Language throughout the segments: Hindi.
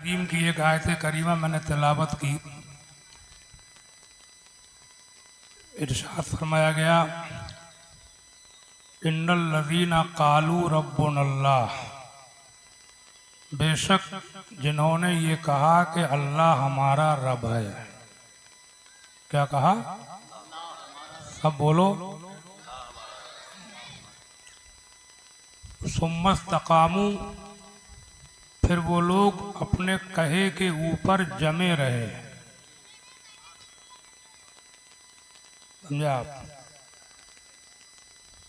हकीम की एक आयत करीमा मैंने तिलावत की। इरशाद फरमाया गया, इन्नल लज़ीना क़ालू रब्बुनल्लाह, बेशक जिन्होंने ये कहा कि अल्लाह हमारा रब है। क्या कहा? सब बोलो। सुम्मस्तकामू, फिर वो लोग अपने कहे के ऊपर जमे रहे। समझे आप?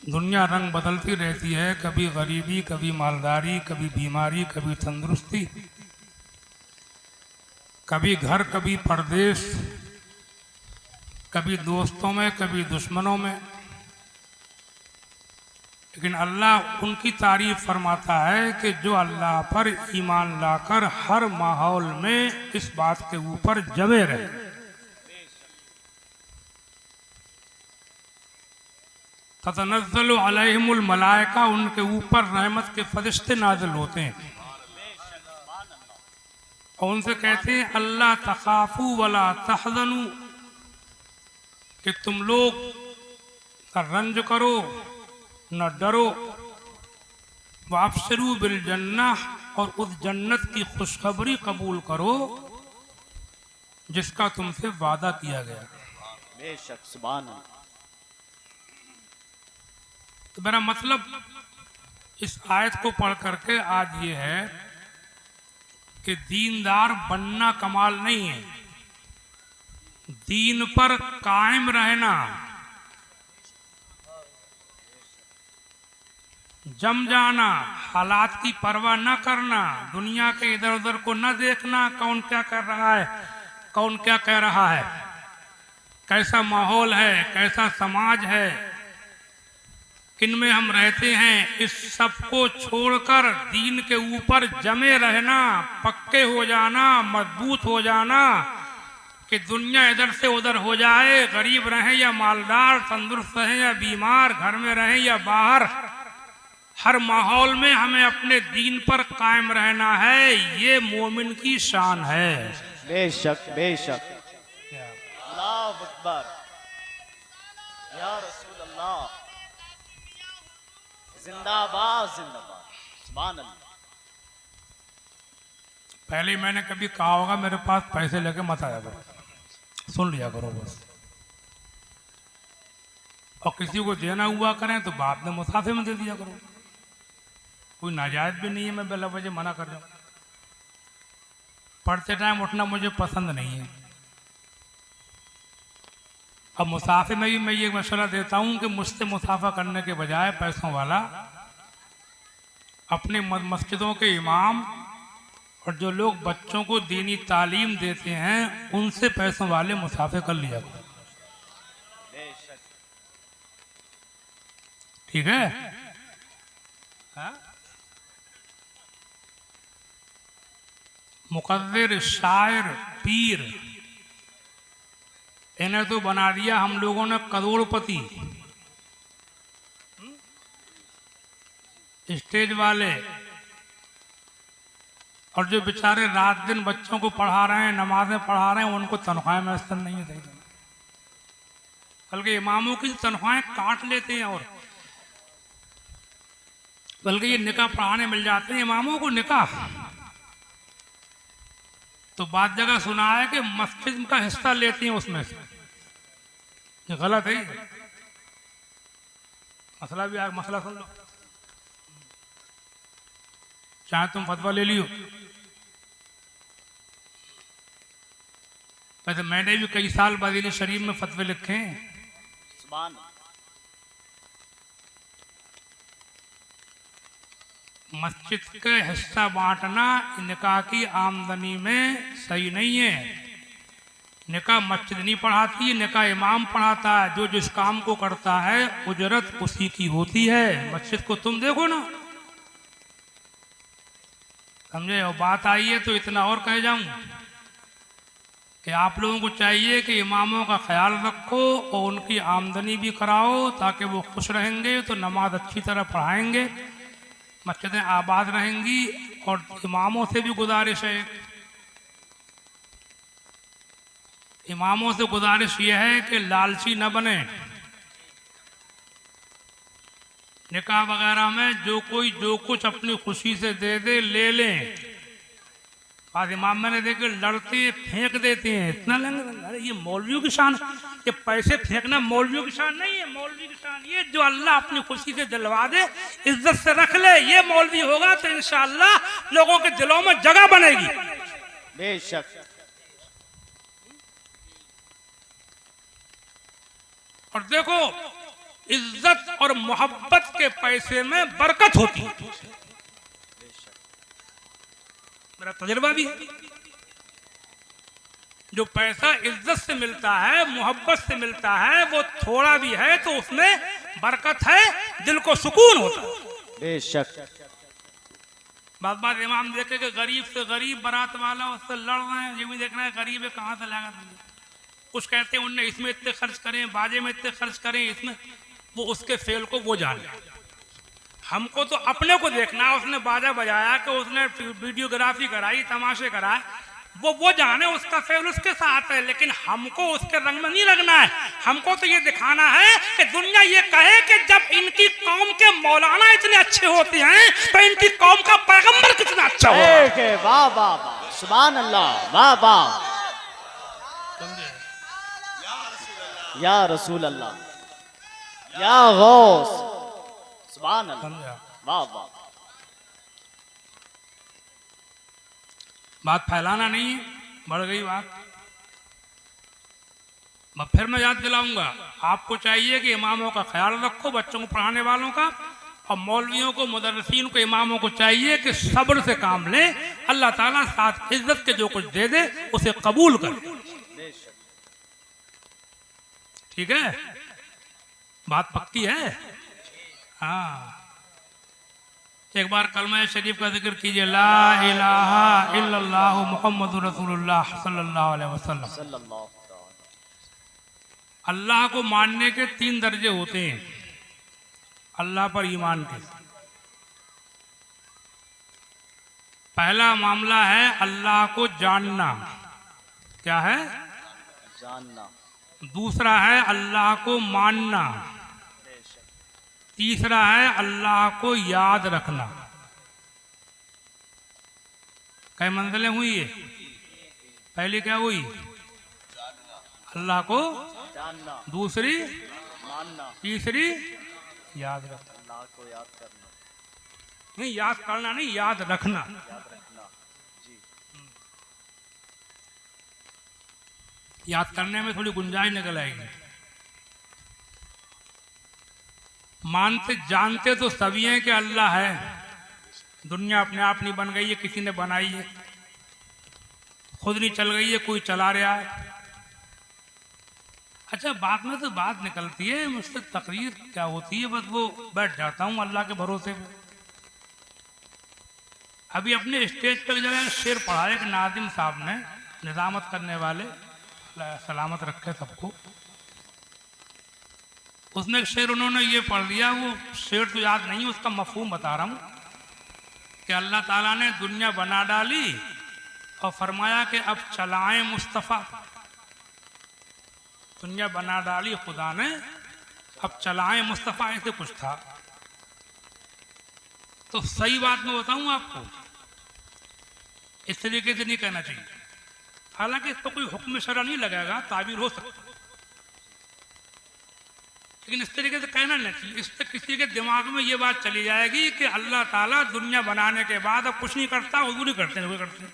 दुनिया रंग बदलती रहती है, कभी गरीबी, कभी मालदारी, कभी बीमारी, कभी तंदुरुस्ती, कभी घर, कभी परदेश, कभी दोस्तों में, कभी दुश्मनों में। लेकिन अल्लाह उनकी तारीफ फरमाता है कि जो अल्लाह पर ईमान लाकर हर माहौल में इस बात के ऊपर जमे रहे। ततनज़्ज़लु अलैहिमुल मलाइका, उनके ऊपर रहमत के फरिश्ते नाज़िल होते हैं और उनसे कहते हैं अल्लाह तखाफू वला तहज़नू, कि तुम लोग न रंज करो न डरो, वाबशिरू बिल जन्नह, और उस जन्नत की खुशखबरी कबूल करो जिसका तुमसे वादा किया गया। बेशक, सुभान अल्लाह। तो मेरा मतलब इस आयत को पढ़ करके आज ये है कि दीनदार बनना कमाल नहीं है, दीन पर कायम रहना, जम जाना, हालात की परवाह न करना, दुनिया के इधर उधर को न देखना, कौन क्या कर रहा है, कौन क्या कह रहा है, कैसा माहौल है, कैसा समाज है, किनमें हम रहते हैं, इस सब को छोड़कर दीन के ऊपर जमे रहना, पक्के हो जाना, मजबूत हो जाना, कि दुनिया इधर से उधर हो जाए, गरीब रहें या मालदार, तंदुरुस्त रहें या बीमार, घर में रहें या बाहर, हर माहौल में हमें अपने दीन पर कायम रहना है। ये मोमिन की शान है। बेशक बेशक। अल्लाहु अकबर, या रसूल अल्लाह, जिंदाबाद जिंदाबाद, सुभान अल्लाह। पहले मैंने कभी कहा होगा मेरे पास पैसे लेके मत आया करो, सुन लिया करो बस, और किसी को देना हुआ करें तो बाद में मुसाफे में दे दिया करो। कोई नाजायज भी नहीं है मैं बेला वजह मना कर रहा हूँ। पढ़ते टाइम उठना मुझे पसंद नहीं है। अब मुसाफे में भी मैं ये मशवरा देता हूँ कि मुझसे मुसाफा करने के बजाय पैसों वाला अपने मस्जिदों के इमाम और जो लोग बच्चों को दीनी तालीम देते हैं उनसे पैसों वाले मुसाफे कर लिया करो। ठीक है? हाँ? मुकद्दिर, शायर, पीर, इन्हें तो बना दिया हम लोगों ने करोड़पति। स्टेज वाले और जो बेचारे रात दिन बच्चों को पढ़ा रहे हैं, नमाजें पढ़ा रहे हैं, उनको तनख्वाहें मैसर नहीं है। बल्कि इमामों की तनख्वाहें काट लेते हैं, और बल्कि ये निकाह पढ़ाने मिल जाते हैं इमामों को निकाह। तो बात जगह सुना है कि मस्जिद का हिस्सा लेती हैं उसमें से, ये गलत है। मसला भी आगे, मसला सुन लो, चाहे तुम फतवा ले लियो। वैसे मैंने भी कई साल बदीली शरीफ में फतवे लिखे हैं। सुभान अल्लाह। मस्जिद का हिस्सा बांटना निकाह की आमदनी में सही नहीं है। निकाह मस्जिद नहीं पढ़ाती, निकाह इमाम पढ़ाता है। जो जिस काम को करता है उजरत उसी की होती है। मस्जिद को तुम देखो ना, समझे? और बात आई है तो इतना और कह जाऊं कि आप लोगों को चाहिए कि इमामों का ख्याल रखो और उनकी आमदनी भी कराओ, ताकि वो खुश रहेंगे तो नमाज अच्छी तरह पढ़ाएंगे, मस्जिदें आबाद रहेंगी। और इमामों से भी गुजारिश है इमामों से गुजारिश यह है कि लालची न बने। निकाह वगैरह में जो कोई जो कुछ अपनी खुशी से दे दे ले लें। आज इमाम मैंने देखे लड़ते फेंक देते हैं, इतना लेंगे। अरे ये मौलवियों की शान, ये पैसे फेंकना मौलवियों की शान नहीं है। मौलवी की शान ये जो अल्लाह अपनी खुशी से दिलवा दे, इज्जत से रख ले, ये मौलवी होगा तो इंशाअल्लाह लोगों के दिलों में जगह बनेगी। बेशक। और देखो इज्जत और मोहब्बत के पैसे में बरकत होती है, मेरा तजुर्बा भी है। जो पैसा इज्जत से मिलता है, मोहब्बत से मिलता है, वो थोड़ा भी है तो उसमें बरकत है, दिल को सुकून होता है। बेशक। बात बात इमाम देखे कि गरीब से गरीब बारात वाला उससे लड़ रहे हैं, ये भी देखना है गरीब है कहाँ से लाएगा तुमने। कुछ कहते हैं उनने इसमें इतने खर्च करें, बाजे में इतने खर्च करें, इसमें वो उसके फेल को वो जाने। हमको तो अपने को देखना, उसने बाजा बजाया कि उसने वीडियोग्राफी कराई, तमाशे कराए, वो जाने, उसका फेल उसके साथ है। लेकिन हमको उसके रंग में नहीं लगना है। हमको तो ये दिखाना है कि दुनिया ये कहे कि जब इनकी कौम के मौलाना इतने अच्छे होते हैं तो इनकी कौम का पैगंबर कितना अच्छा होगा। वाह वाह वाह, सुभान अल्लाह, वाह वाह, या रसूल अल्लाह, या गौस, सुभान अल्लाह, वाह वाह। बात फैलाना नहीं है, बढ़ गई बात। फिर मैं याद दिलाऊंगा, आपको चाहिए कि इमामों का ख्याल रखो, बच्चों को पढ़ाने वालों का, और मौलवियों को, मुदर्रिसीन को, इमामों को चाहिए कि सब्र से काम लें। अल्लाह ताला साथ इज्जत के जो कुछ दे दे उसे कबूल कर। ठीक है, बात पक्की है। हाँ, एक बार कलमा शरीफ का जिक्र कीजिए, ला इलाहा इल्लल्लाह मुहम्मदुर रसूलुल्लाह सल्लल्लाहु अलैहि वसल्लम। अल्लाह को मानने के 3 दर्जे होते हैं, अल्लाह पर ईमान के। पहला मामला है अल्लाह को जानना, क्या है? जानना। दूसरा है अल्लाह को मानना। तीसरा है अल्लाह को याद रखना। कई मंजिलें हुई है? पहली क्या हुई? अल्लाह को जानना, दूसरी मानना, तीसरी याद रखना। अल्लाह को याद करना, नहीं याद करना नहीं, याद रखना। याद रखना जी। याद करने में थोड़ी गुंजाइश निकल आएगी। मानते जानते तो सभी हैं कि अल्लाह है, दुनिया अपने आप नहीं बन गई है, किसी ने बनाई है, खुद नहीं चल गई है, कोई चला रहा है। अच्छा, बात में तो बात निकलती है, मुझसे तकरीर क्या होती है, बस वो बैठ जाता हूँ अल्लाह के भरोसे पे। अभी अपने स्टेज पर जो है शेर पढ़ा एक नादिम साहब ने, निजामत करने वाले, सलामत रखे सबको। उसने एक शेर उन्होंने ये पढ़ लिया, वो शेर तो याद नहीं, उसका मफहूम बता रहा हूँ कि अल्लाह ताला ने दुनिया बना डाली और फरमाया कि अब चलाएं मुस्तफ़ा। दुनिया बना डाली खुदा ने, अब चलाएं मुस्तफ़ा, ऐसे कुछ था। तो सही बात मैं बताऊं आपको, इस तरीके से नहीं कहना चाहिए। हालांकि इस पर कोई हुक्म शरअ नहीं लगेगा, ताबीर हो सकता, लेकिन इस तरीके से कहना नहीं चाहिए। इस पर किसी के दिमाग में ये बात चली जाएगी कि अल्लाह ताला दुनिया बनाने के बाद अब कुछ नहीं करता, वो नहीं करते, वो करते।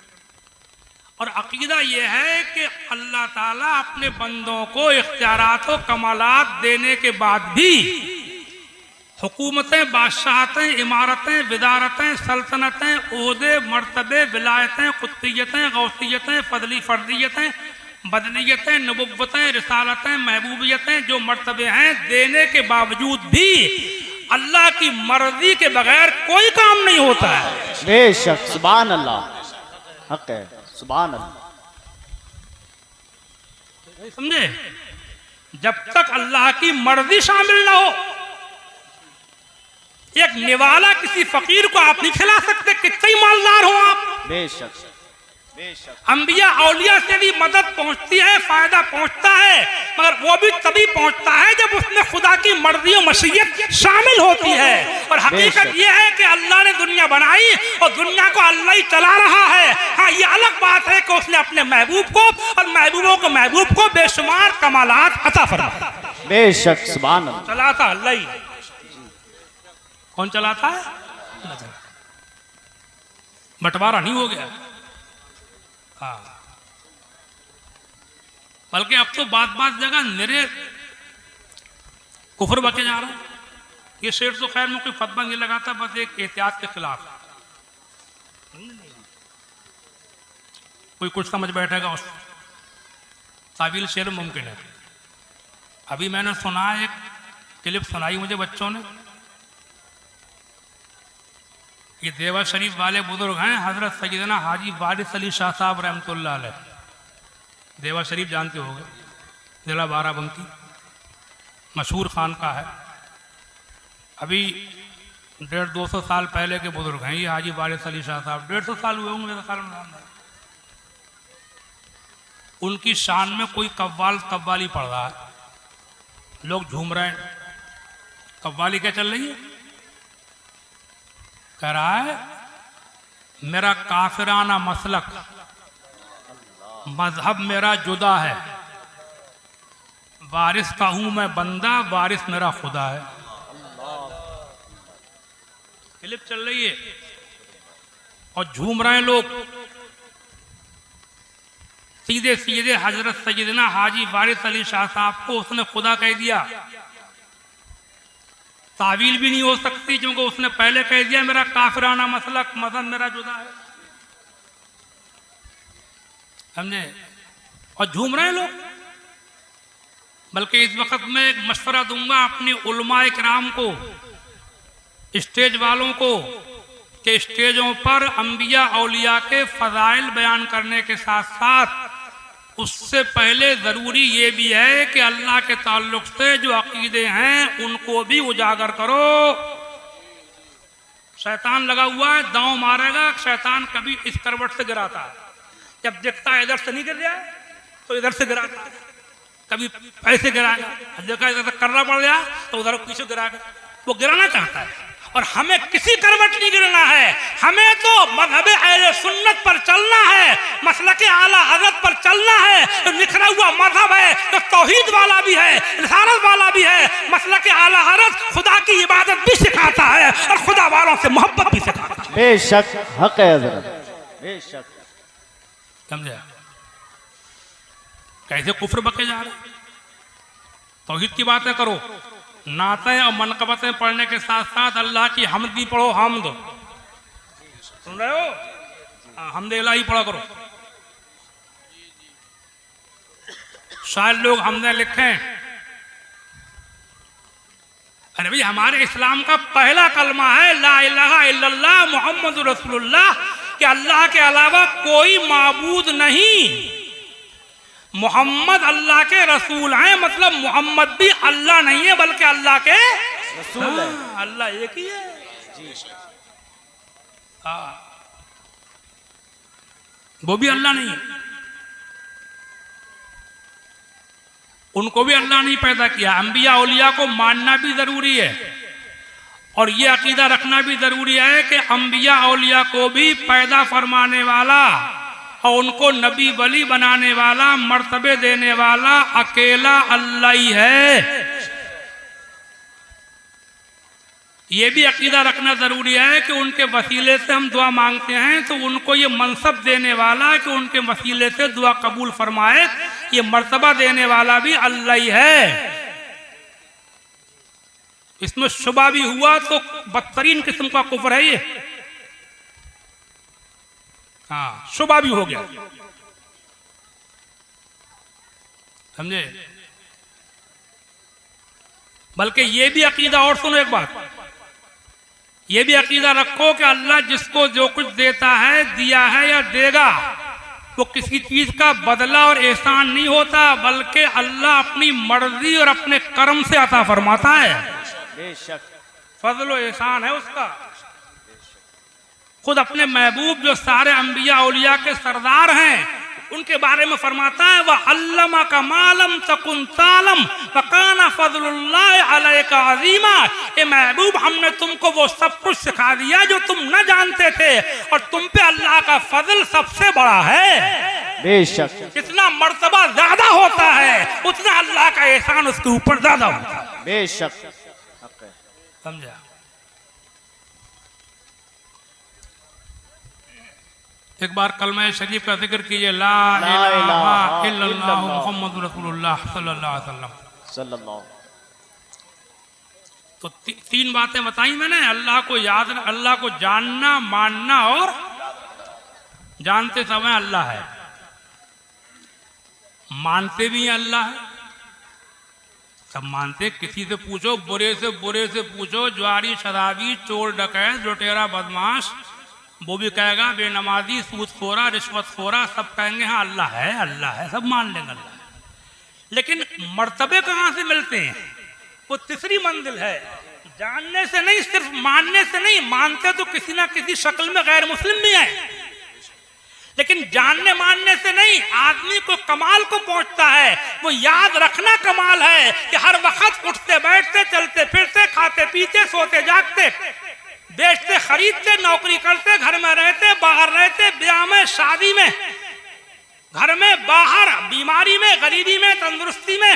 और अकीदा ये है कि अल्लाह ताला अपने बंदों को इख्तियारात और कमालात देने के बाद भी हुकूमतें, बादशाहतें, इमारतें, विदारतें, सल्तनतें, ओहदे, मर्तबे, विलायतें, कुत्तियतें, गौसियतें, फजली फर्दियतें, बदनीयतें, नबुव्वतें, रिसालतें, महबूबियतें, जो मर्तबे हैं, देने के बावजूद भी अल्लाह की मर्जी के बगैर कोई काम नहीं होता है। बेशक, सुभान अल्लाह, हक है, सुभान अल्लाह। समझे? जब तक अल्लाह की मर्जी शामिल ना हो, एक निवाला किसी फकीर को आप नहीं खिला सकते, कितने ही मालदार हो आप। बेशक। अंबिया औलिया से भी मदद पहुंचती है, फायदा पहुंचता है, मगर वो भी तभी पहुंचता है जब उसमें खुदा की मर्जी और मशीयत शामिल होती है। और हकीकत ये है कि अल्लाह ने दुनिया बनाई और दुनिया को अल्लाह ही चला रहा है। हाँ, ये अलग बात है कि उसने अपने महबूब को और महबूब को बेशुमार कमालात अता फरमाए। बेशक सुभान अल्लाह। चलाता अल्लाह ही। कौन चलाता है? बंटवारा नहीं हो गया। हाँ, बल्कि अब तो बात जगह निरे कुफर बके जा रहा है। ये शेर तो खैर में कोई फतवा नहीं लगाता, बस एक एहतियात के खिलाफ। कोई कुछ समझ बैठेगा उस तावील शेर मुमकिन है। अभी मैंने सुना, एक क्लिप सुनाई मुझे बच्चों ने। ये देवा शरीफ वाले बुजुर्ग हैं, हजरत सैयदना हाजी वारिस अली शाह साहब रहमतुल्लाह अलैह। देवा शरीफ जानते होंगे, जिला बाराबंकी, मशहूर खान का है। अभी 150-200 साल पहले के बुजुर्ग हैं ये हाजी वारिस अली शाह साहब। 150 साल हुए होंगे मेरे ख्याल में। उनकी शान में कोई कव्वाली पढ़ रहा है, लोग झूम रहे हैं। कव्वाली क्या चल रही है? कह रहा है, मेरा काफिराना मसलक, मजहब मेरा जुदा है, वारिस का हूं मैं बंदा, वारिस मेरा खुदा है। क्लिप चल रही है और झूम रहे हैं लोग। सीधे सीधे हजरत सैयदना हाजी वारिस अली शाह साहब को उसने खुदा कह दिया। तावील भी नहीं हो सकती, क्योंकि उसने पहले कह दिया मेरा काफिराना मसलक, मजहब मेरा जुदा है। समझे? और झूम रहे हैं लोग। बल्कि इस वक्त मैं एक मशवरा दूंगा अपने उलमाए किराम को, स्टेज वालों को, कि स्टेजों पर अंबिया औलिया के फजाइल बयान करने के साथ साथ उससे पहले जरूरी ये भी है कि अल्लाह के ताल्लुक से जो अकीदे हैं उनको भी उजागर करो। शैतान लगा हुआ है, दांव मारेगा। शैतान कभी इस करवट से गिराता है, जब देखता है इधर से नहीं गिर जाए तो इधर से गिराता है, कभी ऐसे गिराएगा, देखा इधर से करना पड़ गया तो उधर पीछे गिराएगा। वो गिराना चाहता है। और हमें किसी करवट नहीं गिरना है, हमें तो मज़हब अहले सुन्नत पर चलना है, मसलके आला हज़रत पर चलना है। तो निखरा हुआ मजहब है, तो तौहीद वाला भी है, रिसालत वाला भी है। मसलके आला हज़रत खुदा की इबादत भी सिखाता है और खुदा वालों से मोहब्बत भी सिखाता है। बेशक हक है हज़रत, बेशक। समझे? कैसे कुफ्र बके जा रहे। तौहीद की बातें करो, नाते और मनकबतें पढ़ने के साथ साथ अल्लाह की हम्द भी पढ़ो। हम्द सुन रहे हो? हम्द इलाही पढ़ा करो। शायद लोग हमने लिखें, अरे भाई हमारे इस्लाम का पहला कलमा है ला इलाहा इल्लल्लाह मुहम्मदुर रसूलुल्लाह, कि अल्लाह के अलावा कोई माबूद नहीं, मोहम्मद अल्लाह के रसूल हैं। मतलब मोहम्मद भी अल्लाह नहीं है बल्कि अल्लाह के रसूल है। अल्लाह एक ही है। वो भी अल्लाह नहीं है, उनको भी अल्लाह नहीं पैदा किया। अंबिया औलिया को मानना भी जरूरी है और ये अकीदा रखना भी जरूरी है कि अंबिया औलिया को भी पैदा फरमाने वाला और उनको नबी वली बनाने वाला, मर्तबे देने वाला अकेला अल्लाह ही है। ये भी अकीदा रखना जरूरी है कि उनके वसीले से हम दुआ मांगते हैं तो उनको ये मनसब देने वाला कि उनके वसीले से दुआ कबूल फरमाए, ये मर्तबा देने वाला भी अल्लाह ही है। इसमें शुबा भी हुआ तो बदतरीन किस्म का कुफ्र है ये। हाँ, शुबा भी हो गया। समझे? बल्कि ये भी अकीदा, और सुनो एक बात, ये भी अकीदा रखो कि अल्लाह जिसको जो कुछ देता है, दिया है या देगा, वो किसी चीज का बदला और एहसान नहीं होता, बल्कि अल्लाह अपनी मर्जी और अपने कर्म से अता फरमाता है। फजल और एहसान है उसका। खुद अपने महबूब जो सारे अंबिया औलिया के सरदार हैं उनके बारे में फरमाता है वह अल्लमा का मालम तकुन तालम वकाना फज़लुल्लाह अलैका अज़ीमा। ए महबूब, हमने तुमको वो सब कुछ सिखा दिया जो तुम न जानते थे और तुम पे अल्लाह का फजल सबसे बड़ा है। बेशक जितना मर्तबा ज्यादा होता है उतना अल्लाह का एहसान उसके ऊपर ज्यादा होता है। बेशक समझा? एक बार कलमा शरीफ का जिक्र कीजिए, ला इलाहा इल्लल्लाह मुहम्मदुर रसूलुल्लाह सल्लल्लाहु अलैहि वसल्लम। तो तीन बातें बताई मैंने, अल्लाह को याद, अल्लाह को जानना, मानना और जानते समय अल्लाह है, मानते भी अल्लाह है। सब मानते, किसी से पूछो, बुरे से पूछो, ज्वारी शराबी चोर डकैत लुटेरा बदमाश, वो भी कहेगा बेनमाजी सूदखोरा रिश्वतखोरा, सब कहेंगे हाँ अल्लाह है, सब मान लेंगे अल्लाह है। लेकिन मर्तबे कहाँ से मिलते हैं? वो तीसरी मंजिल है, जानने से नहीं, सिर्फ मानने से नहीं। मानते तो किसी ना किसी शक्ल में गैर मुस्लिम भी है, लेकिन जानने मानने से नहीं। आदमी को कमाल को पहुंचता है, वो याद रखना कमाल है कि हर वक्त उठते बैठते चलते फिरते खाते पीते सोते जागते बेचते खरीदते नौकरी करते घर में रहते बाहर रहते ब्याह में शादी में घर में बाहर बीमारी में गरीबी में तंदुरुस्ती में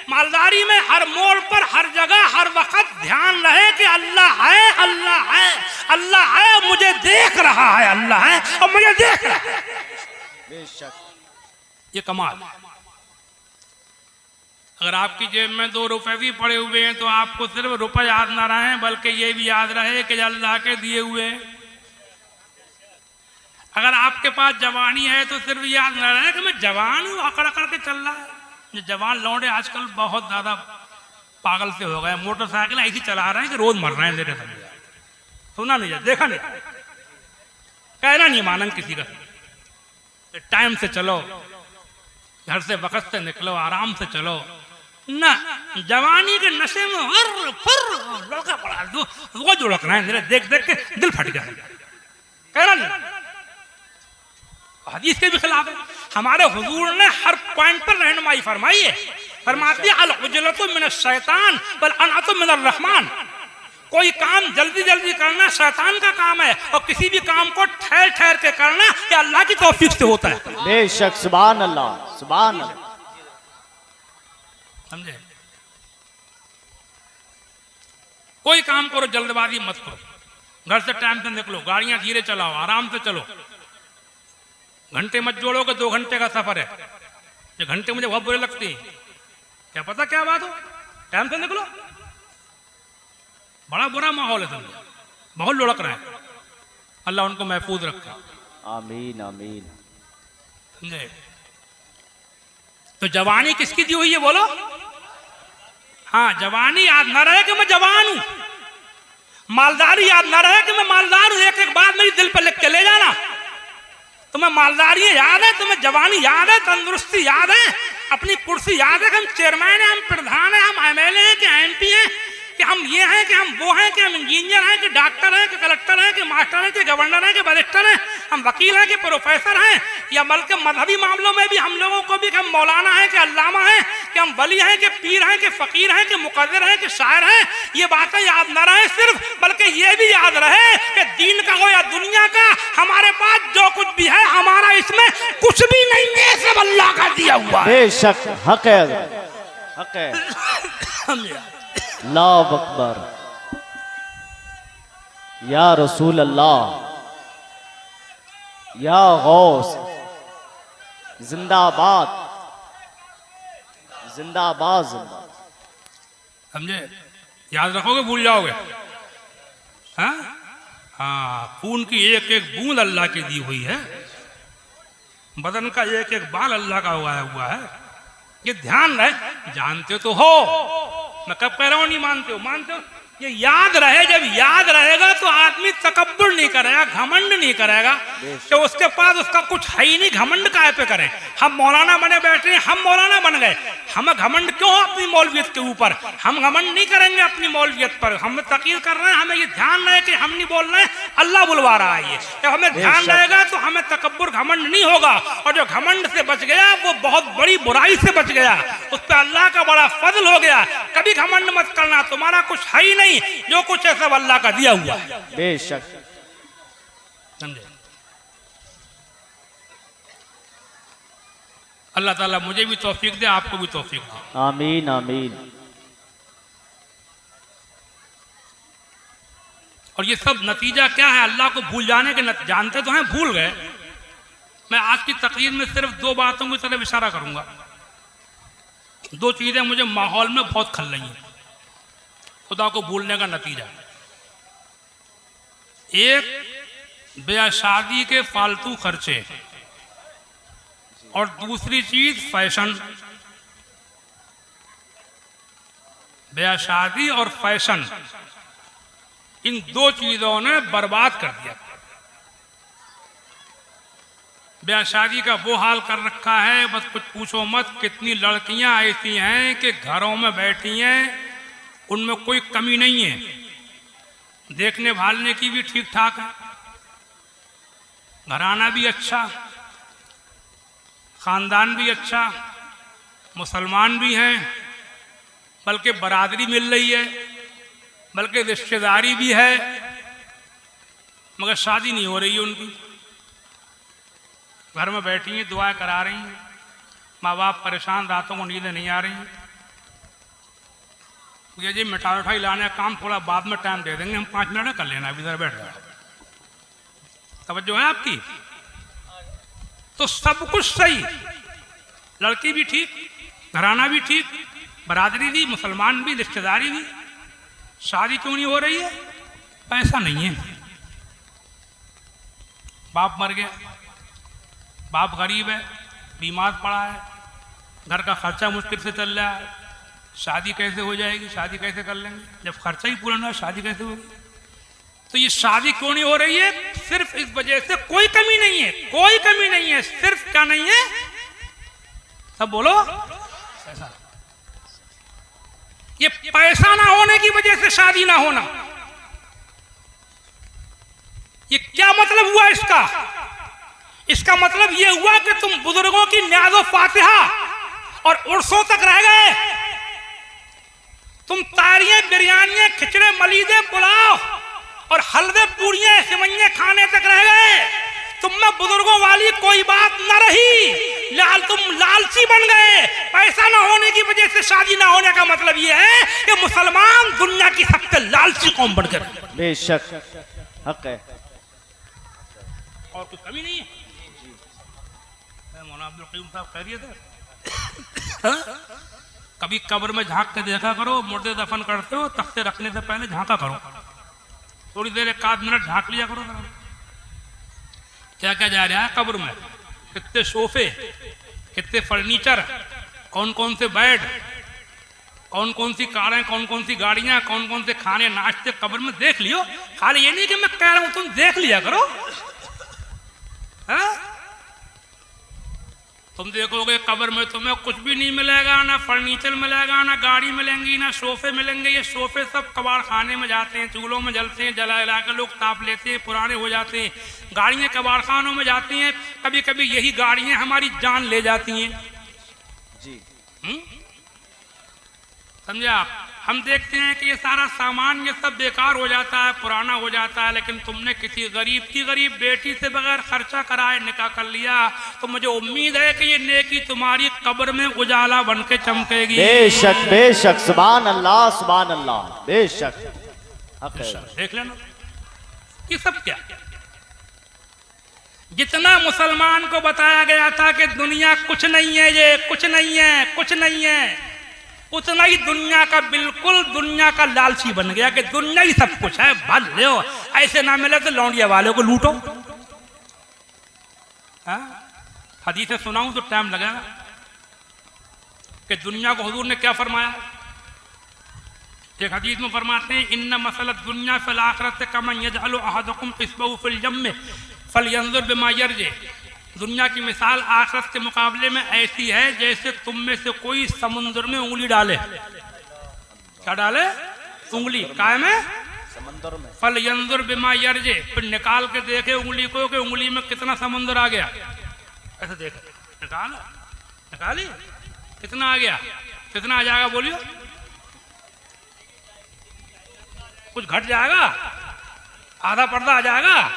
मालदारी में हर मोड़ पर हर जगह हर वक्त ध्यान रहे कि अल्लाह है, अल्लाह है, अल्लाह है, मुझे देख रहा है, अल्लाह है और मुझे देख रहा है। बेशक ये कमाल। अगर आपकी जेब में 2 रुपए भी पड़े हुए हैं तो आपको सिर्फ रुपए याद ना रहे बल्कि ये भी याद रहे कि अल्लाह के दिए हुए हैं। अगर आपके पास जवानी है तो सिर्फ याद ना रहे कि मैं जवान हूँ, अकड़ अकड़ के चल रहा है। ये जवान लौंडे आजकल बहुत ज्यादा पागल से हो गए, मोटरसाइकिल ऐसी चला रहे हैं कि रोज मर रहे हैं। मेरे समझ सुना नहीं, देखा नहीं, कहना नहीं मानन किसी का। टाइम से चलो, घर से वक्त से निकलो, आराम से चलो ना। जवानी के नशे में हर फर लड़का पड़ा वो जो लड़कना है, देख देख के दिल फट गया। कहना नहीं, हदीस के भी खिलाफ है। हमारे हुजूर ने हर पॉइंट पर रहनुमाई फरमाई है। फरमाती है अल उजलतु मिनश शैतान बल अनअतु मिनर रहमान। कोई काम जल्दी जल्दी करना शैतान का काम है और किसी भी काम को ठहर ठहर के करना ये अल्लाह की तौफीक से होता है। बेशक, सुभान अल्लाह, सुभान अल्लाह। समझे? कोई काम करो जल्दबाजी मत करो, घर से टाइम से निकलो, गाड़ियां धीरे चलाओ, आराम से चलो, घंटे मत जोड़ोगे। 2 घंटे का सफर है, ये घंटे मुझे बहुत बुरे लगते हैं। क्या पता क्या बात हो, टाइम से निकलो। बड़ा बुरा माहौल है, समझे? बहुत लुढ़क रहे हैं, अल्लाह उनको महफूज रखे। आमीन आमीन। समझे? तो जवानी किसकी दी हुई है बोलो? हाँ, जवानी याद ना रहे कि मैं जवान हूं, मालदारी याद ना रहे कि मैं मालदार हूं। एक एक बात मेरी दिल पर लिख के ले जाना। तुम्हें मालदारी याद है, तुम्हें जवानी याद है, तंदुरुस्ती याद है, अपनी कुर्सी याद है कि हम चेयरमैन हैं, हम प्रधान हैं, हम MLA हैं कि MP हैं, कि हम ये हैं कि हम वो हैं, कि हम इंजीनियर हैं कि डॉक्टर हैं कि कलेक्टर हैं कि मास्टर हैं कि गवर्नर हैं कि बैरिस्टर हैं, हम वकील हैं कि प्रोफेसर हैं, या बल्कि मजहबी मामलों में भी हम लोगों को भी कि हम मौलाना हैं कि अल्लामा हैं, कि हम वली हैं कि पीर हैं कि फकीर हैं कि मुकद्दर हैं कि शायर हैं। ये बातें याद न रहे सिर्फ, बल्कि ये भी याद रहे कि दीन का हो या दुनिया का, हमारे पास जो कुछ भी है हमारा इसमें कुछ भी नहीं है, सब अल्लाह का दिया हुआ है। बेशक, हक है, हक है। अल्लाह अकबर, या रसूल अल्लाह, या गौस, जिंदाबाद जिंदाबाद जिंदाबाद। समझे? याद रखोगे, भूल जाओगे। हाँ हाँ, खून की एक एक बूंद अल्लाह की दी हुई है, बदन का एक एक बाल अल्लाह का उगाया हुआ है। ये ध्यान रहे। जानते तो हो, मैं कब कह रहा हूं नहीं मानते हो, मानते हो ये याद रहे, जब याद रहेगा तो आदमी तकब्बुर नहीं करेगा, घमंड नहीं करेगा कि उसके पास उसका कुछ है ही नहीं, घमंड काहे पे करें। हम मौलाना बने बैठे हैं, हम मौलाना बन गए, हमें घमंड क्यों अपनी मौलवियत के ऊपर? हम घमंड नहीं करेंगे अपनी मौलवियत पर, हम तकीर कर रहे हैं। हमें ये ध्यान रहे कि हम नहीं बोल रहे हैं, अल्लाह बुलवा रहा है। ये जब हमें ध्यान रहेगा तो हमें तकब्बुर घमंड नहीं होगा, और जो घमंड से बच गया वो बहुत बड़ी बुराई से बच गया, उस पर अल्लाह का बड़ा फजल हो गया। कभी घमंड मत करना, तुम्हारा कुछ है ही नहीं, जो कुछ है सब अल्लाह का दिया हुआ है। बेशक। समझे? अल्लाह ताला मुझे भी तौफीक दे, आपको भी तौफीक दे। आमीन आमीन। और ये सब नतीजा क्या है? अल्लाह को भूल जाने के जानते तो हैं, भूल गए। मैं आज की तकरीर में सिर्फ दो बातों की तरफ इशारा करूंगा। दो चीजें मुझे माहौल में बहुत खल रही हैं, खुदा को भूलने का नतीजा। एक ब्याह शादी के फालतू खर्चे, और दूसरी चीज फैशन। ब्याह शादी और फैशन, इन दो चीजों ने बर्बाद कर दिया। ब्याह शादी का वो हाल कर रखा है, बस कुछ पूछो मत। कितनी लड़कियां ऐसी हैं कि घरों में बैठी हैं, उनमें कोई कमी नहीं है, देखने भालने की भी ठीक ठाक है, घराना भी अच्छा, खानदान भी अच्छा, मुसलमान भी हैं, बल्कि बरादरी मिल रही है, बल्कि रिश्तेदारी भी है, मगर शादी नहीं हो रही है उनकी। घर में बैठी हैं, दुआएं करा रही हैं, माँ बाप परेशान, रातों को नींदें नहीं आ रही हैं। ये जी मिठाई उठाई लाने का काम थोड़ा बाद में टाइम दे देंगे, हम 5 मिनट कर लेना, अभी इधर बैठ जाओ। तवज्जो है आपकी? तो सब कुछ सही, लड़की भी ठीक, घराना भी ठीक, बरादरी भी, मुसलमान भी, रिश्तेदारी भी, शादी क्यों नहीं हो रही है? पैसा नहीं है। बाप मर गया, बाप गरीब है, बीमार पड़ा है, घर का खर्चा मुश्किल से चल रहा है, शादी कैसे हो जाएगी? शादी कैसे कर लेंगे जब खर्चा ही पूरा ना हो? शादी कैसे होगी? तो ये शादी क्यों नहीं हो रही है? सिर्फ इस वजह से, कोई कमी नहीं है, कोई कमी नहीं है, सिर्फ क्या नहीं है? सब बोलो, पैसा। ये पैसा ना होने की वजह से शादी ना होना, ये क्या मतलब हुआ इसका? इसका मतलब ये हुआ कि तुम बुजुर्गों की न्याज़ो फातिहा और उर्सों तक रह गए, तुम तारियां, बिरयानियां, खिचड़े, मलीदे, पुलाव और हलवे, पूड़ियां, सिवैयां खाने तक रह गए। तुम में बुजुर्गों वाली कोई बात न रही, तुम लालची बन गए। पैसा ना होने की वजह से शादी ना होने का मतलब ये है कि मुसलमान दुनिया की सबसे लालची कौम बन गए। बेशक हक है, और कुछ कमी नहीं है। मौलाना अब्दुल क़य्यूम साहब खैरियत है? कभी कब्र में झांक के देखा करो, मुर्दे दफन करते हो, तख्ते रखने से पहले झांका करो, थोड़ी देर 1 मिनट झांक लिया करो। क्या क्या जा रहा है कब्र में? कितने सोफे, कितने फर्नीचर, कौन कौन से बेड, कौन कौन सी कारें, कौन कौन सी गाड़ियां, कौन कौन से खाने नाश्ते कब्र में देख लियो। खाली ये नहीं कि मैं कह रहा हूं, तुम देख लिया करो। तुम देखोगे कब्र में तुम्हें कुछ भी नहीं मिलेगा, ना फर्नीचर मिलेगा, ना गाड़ी मिलेंगी, ना सोफे मिलेंगे। ये सोफे सब कबाड़ खाने में जाते हैं, चूल्हों में जलते हैं, जला जला के लोग ताप लेते हैं, पुराने हो जाते हैं। गाड़ियां कबाड़ खानों में जाती हैं, कभी कभी यही गाड़ियां हमारी जान ले जाती हैं जी। समझे आप? हम देखते हैं कि ये सारा सामान ये सब बेकार हो जाता है, पुराना हो जाता है, लेकिन तुमने किसी गरीब बेटी से बगैर खर्चा कराए निकाह कर लिया, तो मुझे उम्मीद है कि ये नेकी तुम्हारी कब्र में उजाला बन के चमकेगी। बेशक बेशक, सुभान अल्लाह सुभान अल्लाह, बेशक। देख लेना ये सब क्या, जितना मुसलमान को बताया गया था कि दुनिया कुछ नहीं है, ये कुछ नहीं है, कुछ नहीं है, उतना ही दुनिया का बिल्कुल दुनिया का लालची बन गया कि दुनिया ही सब कुछ है, भल लो, ऐसे ना मिले तो लौंडिया वाले को लूटो। हदीसें सुनाऊं तो टाइम लगेगा कि दुनिया को हुजूर ने क्या फरमाया एक हदीस में फरमाते हैं इन्ना मसलत दुनिया फिल आखिरत कमन यजअलु अहदुकुम इस्बहु फिल जम्म फलयंजुर बिमा यरजे। दुनिया की मिसाल आखिरत के मुकाबले में ऐसी है जैसे तुम में से कोई समुद्र में उंगली डाले। क्या डाले? उंगली। काय में? समंदर में। फलयंजुर बिमा यरजे, फिर निकाल के देखे उंगली को कि उंगली में कितना समुद्र आ गया। ऐसे देखे, निकाली कितना आ गया, कितना आ जाएगा बोलियो? कुछ घट जाएगा, आधा पर्दा आ जाएगा।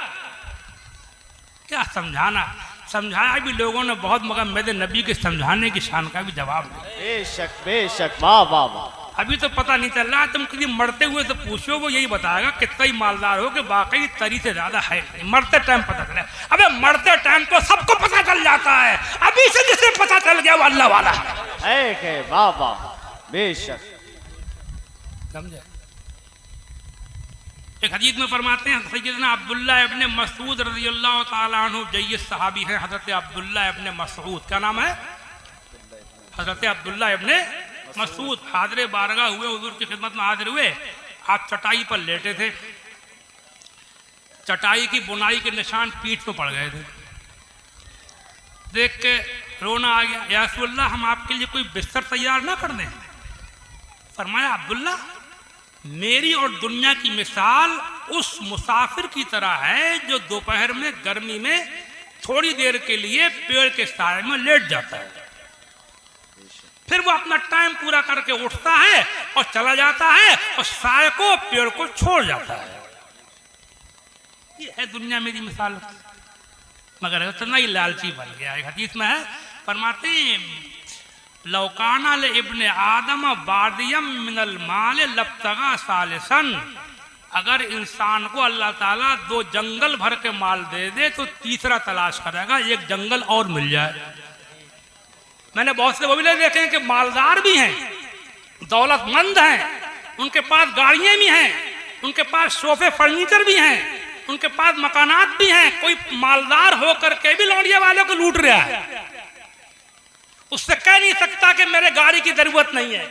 क्या समझाना, समझाया भी लोगों ने बहुत, मगर मेरे नबी के समझाने की शान का भी जवाब नहीं। बेशक बेशक, वाह वाह वाह। अभी तो पता नहीं चल रहा, तुम किसी मरते हुए से पूछो वो यही बताएगा कितना ही मालदार हो कि वाकई तरी से ज्यादा है। मरते टाइम पता चले। अबे मरते टाइम तो सबको पता चल जाता है, अभी से जिसे पता चल गया वो अल्लाह वाला है। वाह वाह, बेशक। समझे? एक हदीस में फरमाते हैं सैयदना अब्दुल्ला इब्ने मसऊद रज़ियल्लाहु ताला अन्हु जय्यद सहाबी हैं हजरत अब्दुल्ला इब्ने मसऊद। क्या नाम है? हजरत अब्दुल्ला इब्ने मसऊद हाज़िर बारगाह हुए, हुजूर की खिदमत में हाजिर हुए। आप चटाई पर लेटे थे, चटाई की बुनाई के निशान पीठ पर पड़ गए थे। देख के रोना आ गया, या रसूलल्लाह हम आपके लिए कोई बिस्तर तैयार ना कर दें? फरमाया अब्दुल्ला मेरी और दुनिया की मिसाल उस मुसाफिर की तरह है जो दोपहर में गर्मी में थोड़ी देर के लिए पेड़ के साए में लेट जाता है, फिर वो अपना टाइम पूरा करके उठता है और चला जाता है और साए को, पेड़ को छोड़ जाता है। ये है दुनिया मेरी मिसाल। मगर इतना ही लालची बन गया। एक हदीस में है, फरमाते लौकाना ले इब्ने आदम बादियम मिनल माल लब्तगा सालिसन। अगर इंसान को अल्लाह ताला 2 जंगल भर के माल दे दे तो तीसरा तलाश करेगा, एक जंगल और मिल जाए। मैंने बहुत से वो भी देखे हैं कि मालदार भी हैं, दौलतमंद हैं, उनके पास गाड़ियां भी हैं, उनके पास सोफे फर्नीचर भी हैं, उनके पास मकानात भी हैं। कोई मालदार होकर के भी लौंडिया वालों को लूट रहा है, उससे कह नहीं सकता कि मेरे गाड़ी की जरूरत नहीं है।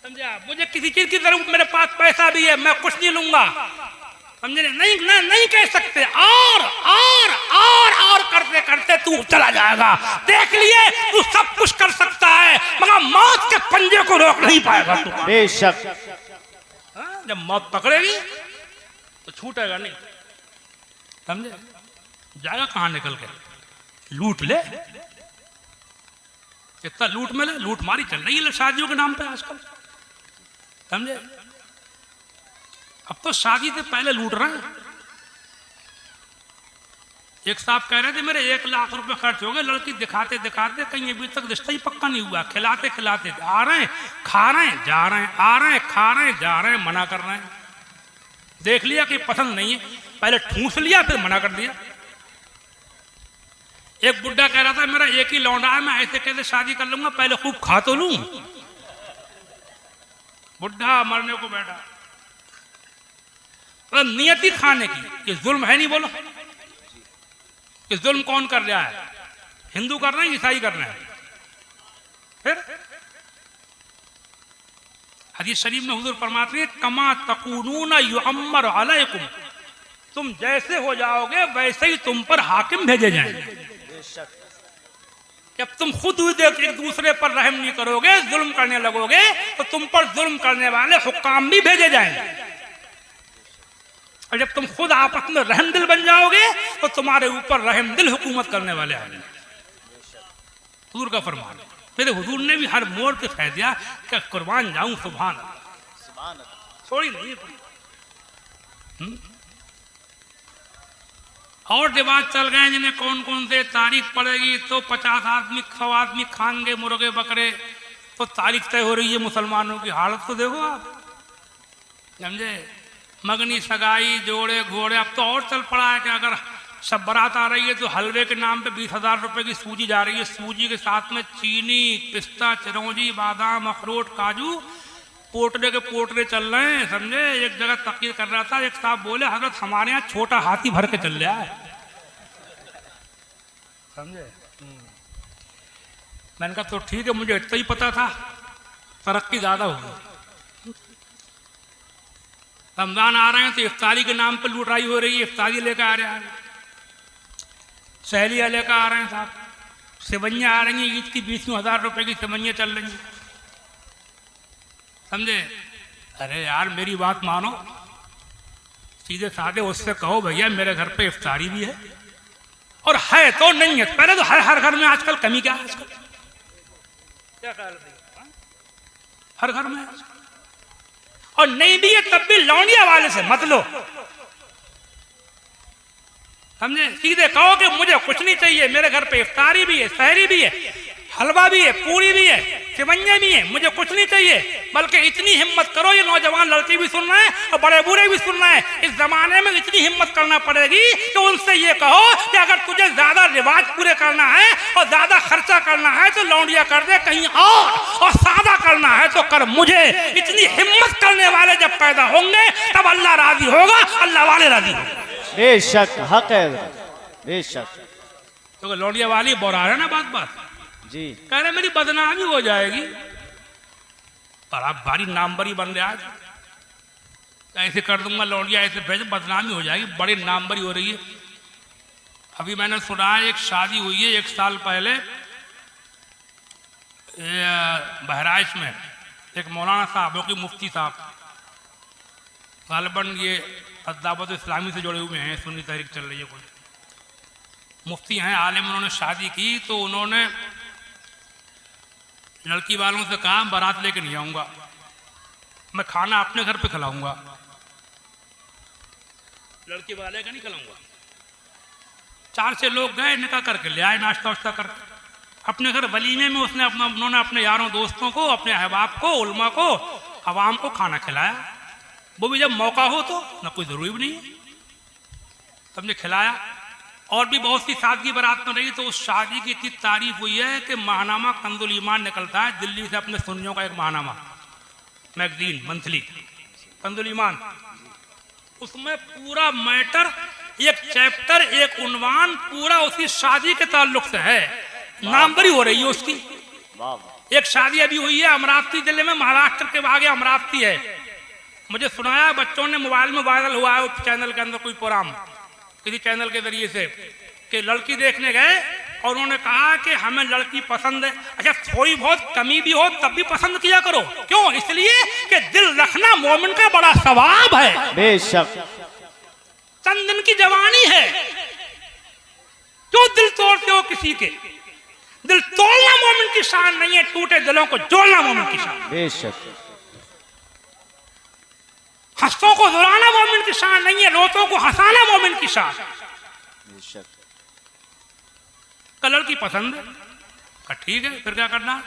समझा? मुझे किसी चीज की जरूरत, मेरे पास पैसा भी है, मैं कुछ नहीं लूंगा। समझे? नहीं कह सकते। और करते करते तू चला जाएगा। देख लिए तू सब कुछ कर सकता है, मगर मौत के पंजे को रोक नहीं पाएगा तू। बेशक। जब मौत पकड़ेगी तो छूटेगा नहीं। समझे? जाएगा कहां निकल के? लूट ले, इतना लूट मिले। लूट मारी चल रही है शादियों के नाम पे आजकल। समझे? अब तो शादी से पहले लूट रहे हैं। एक साहब कह रहे थे मेरे 1 लाख रुपए खर्च हो गए, लड़की दिखाते दिखाते कहीं अभी तक रिश्ता ही पक्का नहीं हुआ। खिलाते खिलाते आ रहे हैं, खा रहे हैं, जा रहे हैं, आ रहे हैं, खा रहे हैं, जा रहे हैं, मना कर रहे हैं। देख लिया कि पसंद नहीं है, पहले ठूस लिया फिर मना कर दिया। एक बुड्ढा कह रहा था मेरा एक ही लौंडा है, मैं ऐसे कैसे शादी कर लूंगा, पहले खूब खा तो लूं। बुड्ढा मरने को बैठा। तो नियति खाने की, ये जुल्म है नहीं? बोलो कि जुल्म कौन कर रहा है? हिंदू कर रहे हैं, ईसाई कर रहे हैं? फिर हदीस शरीफ में हुजूर फरमाते हैं कमा तकूनून युअम्मर अलैकुम, तुम जैसे हो जाओगे वैसे ही तुम पर हाकिम भेजे जाएंगे। जब तुम खुद एक दूसरे पर रहम नहीं करोगे, जुल्म करने लगोगे, तो तुम पर जुल्म करने वाले हुक्काम भी भेजे जाएंगे। और जब तुम खुद आपस में रहम दिल बन जाओगे तो तुम्हारे ऊपर रहम दिल हुकूमत करने वाले आएंगे। हुजूर का फरमान। मेरे हुजूर ने भी हर मोड़ पे कह दिया कि कुर्बान जाऊं सुभान अल्लाह, छोड़ी नहीं। और रिवाज चल गए जिन्हें कौन कौन से तारीख पड़ेगी तो 50 आदमी 100 आदमी खाएंगे मुर्गे बकरे, तो तारीख तय हो रही है। मुसलमानों की हालत तो देखो आप। समझे? मगनी सगाई जोड़े घोड़े। अब तो और चल पड़ा है कि अगर सब बारात आ रही है तो हलवे के नाम पे 20,000 रुपए की सूजी जा रही है। सूजी के साथ में चीनी, पिस्ता, चिरौंजी, बादाम, अखरोट, काजू, पोटले के पोटले चल रहे हैं। समझे? एक जगह तकीर कर रहा था, एक साहब बोले हजरत हमारे यहाँ छोटा हाथी भर के चल रहा है। समझे? मैंने कहा तो ठीक है, मुझे इतना ही पता था तरक्की ज्यादा होगी। रमजान आ रहे हैं तो इफ्तारी के नाम पर लुटाई हो रही है, इफ्तारी लेकर आ रहा है, सहेलियाँ लेकर आ रहे हैं साहब, सेवइयाँ आ रही हैं, ईद की 20,000 रुपए की सेवइयाँ चल रही हैं, समझे। अरे यार मेरी बात मानो, सीधे साधे उससे कहो भैया मेरे घर पे इफ्तारी भी है, और है तो नहीं है, पहले तो हर घर में आजकल कमी क्या है आजकल, क्या ख्याल है, हर घर में, और नहीं भी है तब भी लौंडिया वाले से मत लो, समझे। सीधे कहो कि मुझे कुछ नहीं चाहिए, मेरे घर पे इफ्तारी भी है, सहरी भी है, हलवा भी है, पूरी भी है, सेवइयां भी है, मुझे कुछ नहीं चाहिए। बल्कि इतनी हिम्मत करो, ये नौजवान लड़के भी सुन रहे हैं और बड़े बूढ़े भी सुन रहे हैं, इस जमाने में इतनी हिम्मत करना पड़ेगी कि उनसे ये कहो कि अगर तुझे ज्यादा रिवाज पूरे करना है और ज्यादा खर्चा करना है तो लौंडिया कर दे कहीं और सादा करना है तो कर मुझे। इतनी हिम्मत करने वाले जब पैदा होंगे तब अल्लाह राजी होगा, अल्लाह वाले राजी होंगे। बेशक हक है, बेशक। तो लौंडिया वाली बोरा है ना, बात जी, कह रहे मेरी बदनामी हो जाएगी, पर आप भारी नामबरी बन रहे, आज ऐसे कर दूंगा लौंडिया, ऐसे भेज, बदनामी हो जाएगी, बड़ी नामबरी हो रही है। अभी मैंने सुना है एक शादी हुई है 1 साल पहले बहराइच में, एक मौलाना साहब की मुफ्ती साहब, गालिबन ये दावत इस्लामी से जुड़े हुए हैं, सुन्नी तहरीक चल रही है, कोई मुफ्ती हैं, आलिम, उन्होंने शादी की तो उन्होंने लड़की वालों से कहा बारात लेके नहीं आऊंगा, मैं खाना अपने घर पे खिलाऊंगा, लड़की वाले का नहीं खिलाऊंगा। 4-6 लोग गए, निकाह करके ले आए, नाश्ता वाश्ता करके अपने घर वलीमे में, उन्होंने अपने यारों दोस्तों को, अपने अहबाब को, उल्मा को, अवाम को खाना खिलाया, वो भी जब मौका हो तो, ना कोई जरूरी भी नहीं है, सबने खिलाया। और भी बहुत सी सादगी बारात में रही। तो उस शादी की इतनी तारीफ हुई है कि माहनामा कंजुल ईमान निकलता है दिल्ली से, अपने सुन्नियों का एक माहनामा मैगजीन मंथली कंजुल ईमान, उसमें पूरा मैटर, एक चैप्टर, एक उन्वान पूरा उसी शादी के ताल्लुक से है, नामवरी हो रही है उसकी। एक शादी अभी हुई है अमरावती जिले में, महाराष्ट्र के आगे अमरावती है, मुझे सुनाया बच्चों ने, मोबाइल में वायरल हुआ है उस चैनल के अंदर कोई प्रोग्राम, किसी चैनल के जरिए से, कि लड़की देखने गए और उन्होंने कहा कि हमें लड़की पसंद है। अच्छा थोड़ी बहुत कमी भी हो तब भी पसंद किया करो, क्यों? इसलिए कि दिल रखना मोमिन का बड़ा सवाब है, बेशक, चंद दिन की जवानी है, क्यों दिल तोड़ते हो किसी के? दिल तोड़ना मोमिन की शान नहीं है, टूटे दिलों को जोड़ना मोमिन की शान, बेशक। हंसों को रुलाना मोमिन की शान नहीं है, रोतों को हंसाना मोमिन की शान। कलर की पसंद है, ठीक है, फिर क्या करना?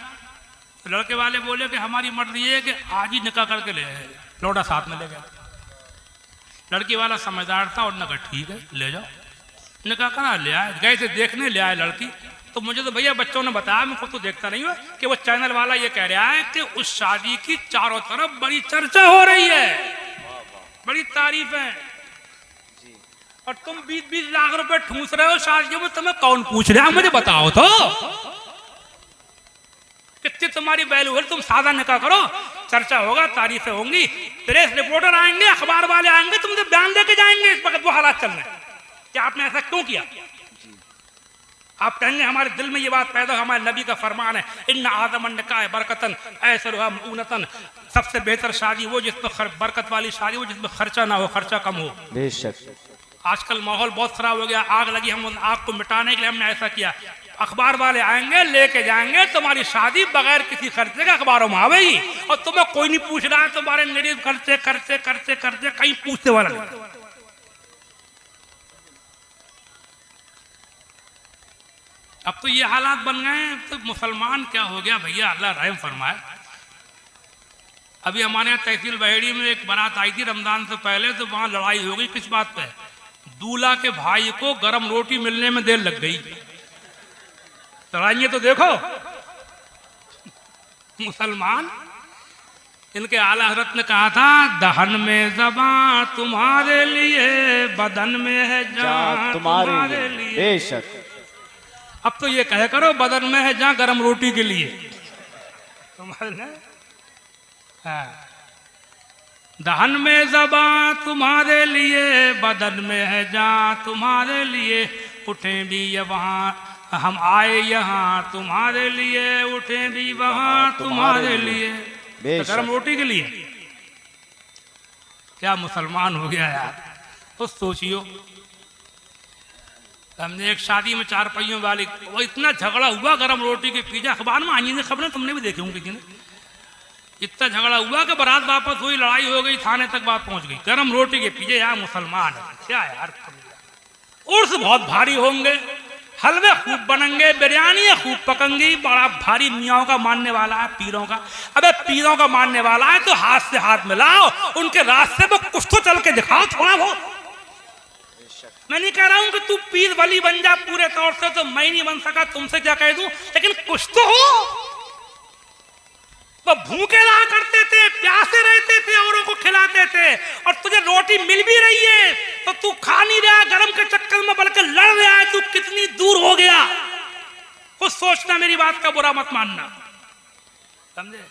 तो लड़के वाले बोले कि हमारी मर्जी है कि आज ही निकाह करके ले आए, लौटा साथ में ले गया। लड़की वाला समझदार था और नगर ठीक है ले जाओ, निकाह करा, ले आए, गए थे देखने, ले आए लड़की। तो मुझे तो भैया बच्चों ने बताया, मैं खुद तो देखता नहीं हूँ, कि वो चैनल वाला ये कह रहा है कि उस शादी की चारों तरफ बड़ी चर्चा हो रही है, बड़ी तारीफ है, और तुम 20-20 लाख रुपए ठूस रहे हो शादी में, तुम्हें कौन पूछ रहा है? मुझे बताओ तो, कितनी तुम्हारी वैल्यू है? तुम सादा निकाह करो, चर्चा होगा, तारीफें होंगी, प्रेस रिपोर्टर आएंगे, अखबार वाले आएंगे, तुमसे बयान देके जाएंगे इस वक्त वो हालात चल रहे हैं कि आपने ऐसा क्यों किया। आप कहेंगे हमारे दिल में ये बात पैदा, हमारे नबी का फरमान है, इन्ना आदम निकाह बरकतन ऐसरुहा मऊनतन, सबसे बेहतर शादी वो जिसमें बरकत वाली शादी हो, जिसमें खर्चा ना हो, खर्चा कम हो। बेशक आजकल माहौल बहुत खराब हो गया, आग लगी, हम उन आग को मिटाने के लिए हमने ऐसा किया। अखबार वाले आएंगे, लेके जाएंगे, तुम्हारी शादी बगैर किसी खर्चे के अखबारों में आवेगी, और तुम्हें कोई नहीं पूछ रहा है, तुम्हारे निरीफ खर्चे खर्चे खर्चे खर्चे कहीं पूछने वाला नहीं। अब तो ये हालात बन गए हैं, तो मुसलमान क्या हो गया भैया, अल्लाह रहम फरमाए। अभी हमारे यहाँ तहसील बहेड़ी में एक बारात आई थी रमजान से पहले, तो वहां लड़ाई हो गई किस बात पे? दूल्हा के भाई को गरम रोटी मिलने में देर लग गई। लड़ाइयाँ तो देखो मुसलमान, इनके आला हजरत ने कहा था, दहन में ज़बां तुम्हारे लिए, बदन में है जान तुम्हारे लिए। बेशक अब तो ये कहे करो, बदन में है जहाँ गरम रोटी के लिए तुम्हारे। हाँ दहन में ज़बां तुम्हारे लिए, बदन में है जान तुम्हारे लिए, उठे भी ये वहाँ हम आए यहाँ तुम्हारे लिए, उठे भी वहाँ तुम्हारे लिए। तो गरम रोटी के लिए क्या मुसलमान हो गया यार। तो सोचियो, हमने एक शादी में 4 पहियों वाली, वो इतना झगड़ा हुआ गरम रोटी के पीछे, अखबार में आई खबरें तुमने भी देखी होंगी कि इतना झगड़ा हुआ कि बारात वापस हुई, लड़ाई हो गई, थाने तक बात पहुंच गई, गरम रोटी के पीछे। यार मुसलमान है क्या यार। उर्स बहुत भारी होंगे, हलवे खूब बनेंगे, बिरयानी खूब पकेंगी, बड़ा भारी मियाओं का मानने वाला है, पीरों का। अबे पीरों का मानने वाला है तो हाथ से हाथ मिलाओ, उनके रास्ते पे कुछ तो चल के दिखाओ थोड़ा बहुत। मैं नहीं कह रहा हूं कि तू पीर वली बन जा पूरे तौर से, तो मैं नहीं बन सका, तुमसे क्या कह दूं, लेकिन कुछ तो हो। वो भूखे रहा करते थे, प्यासे रहते थे, औरों को खिलाते थे, और तुझे रोटी मिल भी रही है तो तू खा नहीं रहा गरम के चक्कर में, बल्कि लड़ रहा है। तू कितनी दूर हो गया, कुछ सोचना, मेरी बात का बुरा मत मानना, समझे।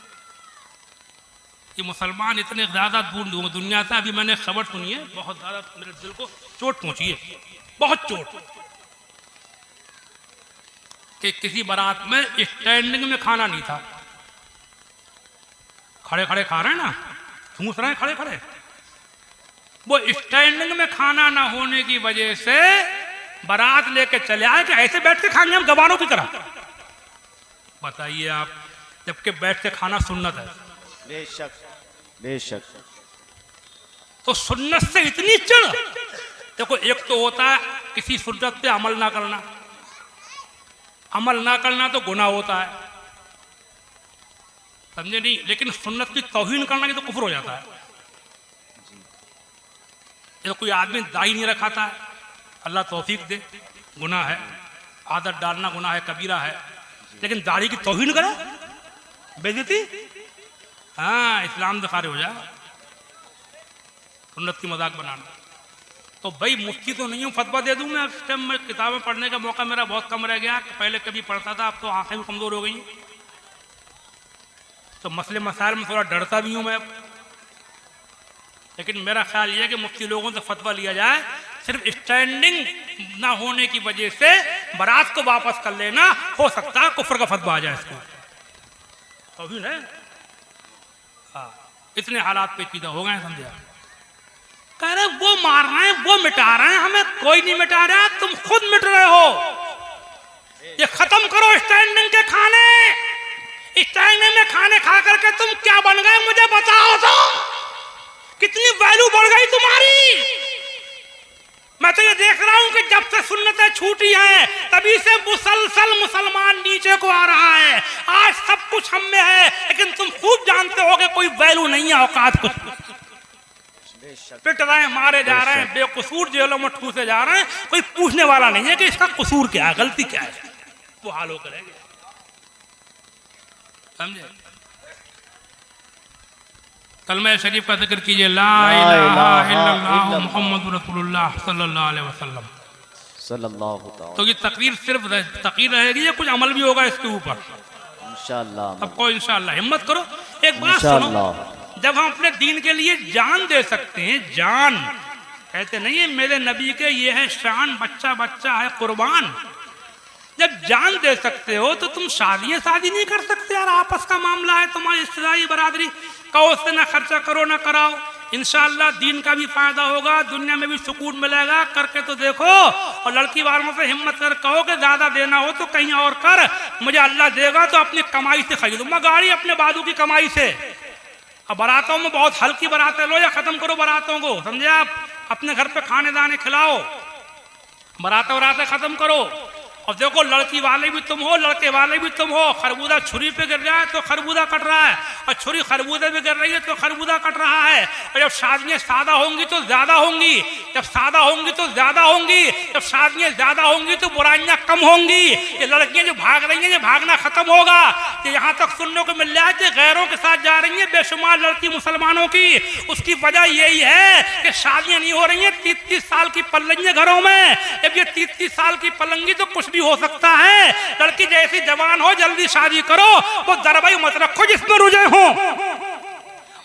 ये मुसलमान इतने ज्यादा दूर दुनिया से, अभी मैंने खबर सुनी है, बहुत ज्यादा मेरे दिल को चोट पहुंची है, बहुत चोट, कि किसी बारात में स्टैंडिंग में खाना नहीं था, खड़े खड़े खा रहे हैं ना, ठूस रहे हैं खड़े खड़े। वो स्टैंडिंग में खाना ना होने की वजह से बारात लेके चले आए कि ऐसे बैठ के खाएंगे हम गवारों की तरह। बताइए आप, जबकि बैठ के खाना सुन्नत है। बेशक बेशक। तो सुन्नत से इतनी चिढ़। देखो, एक तो होता है किसी सुन्नत पे अमल ना करना, अमल ना करना तो गुनाह होता है, समझे नहीं। लेकिन सुन्नत की तौहीन करना की तो कुफ्र हो जाता है। तो कोई आदमी दाई नहीं रखाता है, अल्लाह तौफीक दे, गुनाह है, आदत डालना गुनाह है, कबीरा है, लेकिन दाढ़ी की तौहीन करे, बेइज्जती, हाँ, इस्लाम से खारिज हो जाए, सुन्नत की मजाक बनाना। तो भाई मुफ्ती तो नहीं हूँ, फतवा दे दूँ मैं। इस टाइम में किताबें पढ़ने का मौका मेरा बहुत कम रह गया, पहले कभी पढ़ता था, अब तो आंखें भी कमजोर हो गई, तो मसले मसाइल में थोड़ा डरता भी हूँ मैं। लेकिन मेरा ख्याल ये है कि मुफ्ती लोगों से फतवा लिया जाए, सिर्फ स्टैंडिंग ना होने की वजह से बारात को वापस कर लेना, हो सकता है कुफ्र का फतवा आ जाए इसको, तो भी नहीं। हाँ, इतने हालात पेचीदा हो गए, समझे। कह रहे वो मार रहे हैं, वो मिटा रहे हैं, हमें कोई नहीं मिटा रहा, तुम खुद मिट रहे हो। ये खत्म करो स्टैंडिंग के खाने। स्टैंडिंग में खाने खा करके तुम क्या बन गए मुझे बताओ तो, कितनी वैल्यू बढ़ गई तुम्हारी। मैं तो ये देख रहा हूं कि जब से सुन्नतें छूटी हैं तभी से मुसलसल मुसलमान नीचे को आ रहा है। आज सब कुछ हम में है, लेकिन तुम खूब जानते हो कि कोई वैल्यू नहीं है, औकात कुछ। पिट रहे हैं, मारे जा रहे हैं, बेकसूर जेलों में ठूसे जा रहे हैं, कोई पूछने वाला नहीं है कि इसका कसूर क्या है, गलती क्या है, वो हाल हो करेंगे, समझे। कलमा शरीफ का जिक्र कीजिए, ला इलाहा इल्लल्लाह मुहम्मदुर रसूलुल्लाह सल्लल्लाहु अलैहि वसल्लम, सल्लल्लाहु अलैहि। तो ये तकरीर सिर्फ तकरीर रहेगी या कुछ अमल भी होगा इसके ऊपर? इंशाअल्लाह, सबको इंशाअल्लाह हिम्मत करो। एक बात सुनो, जब हम अपने दीन के लिए जान दे सकते हैं, जान कहते नहीं है मेरे नबी के ये है शान, बच्चा बच्चा है कुर्बान, जब जान दे सकते हो तो तुम शादी नहीं कर सकते यार। आपस का मामला है, तुम्हारी रिश्तेदारी बरादरी, कहो उससे ना खर्चा करो ना कराओ, इंशाअल्लाह दीन का भी फायदा होगा, दुनिया में भी सुकून मिलेगा। करके तो देखो, और लड़की वालों से हिम्मत कर कहो कि ज्यादा देना हो तो कहीं और कर, मुझे अल्लाह देगा तो अपनी कमाई से खरीदूंगा गाड़ी, अपने बाजू की कमाई से। अब बारातों में बहुत हल्की बारातें लो या खत्म करो बारातों को, समझे आप। अपने घर पे खाने दाने खिलाओ, बारातें वरातें खत्म करो। और देखो, लड़की वाले भी तुम हो, लड़के वाले भी तुम हो। खरबूजा छुरी पे गिर जाए तो खरबूजा कट रहा है, और छुरी खरबूजे पे गिर रही है तो खरबूजा कट रहा है। और जब शादियां सादा होंगी तो ज्यादा होंगी, जब सादा होंगी तो ज्यादा होंगी, जब शादियां ज्यादा होंगी तो बुराइयां कम होंगी। ये लड़कियां जो भाग रही हैं, ये भागना खत्म होगा। कि यहाँ तक सुनने को मिल रहा है कि गैरों के साथ जा रही है बेशुमार लड़की मुसलमानों की। उसकी वजह यही है कि शादियां नहीं हो रही हैं, 30-30 साल की पल रही है घरों में। जब ये 30-30 साल की पलंगी तो कुछ भी हो सकता है। लड़की जैसी जवान हो जल्दी शादी करो, वो दरबाई मत रखो जिसमें रुझे हो।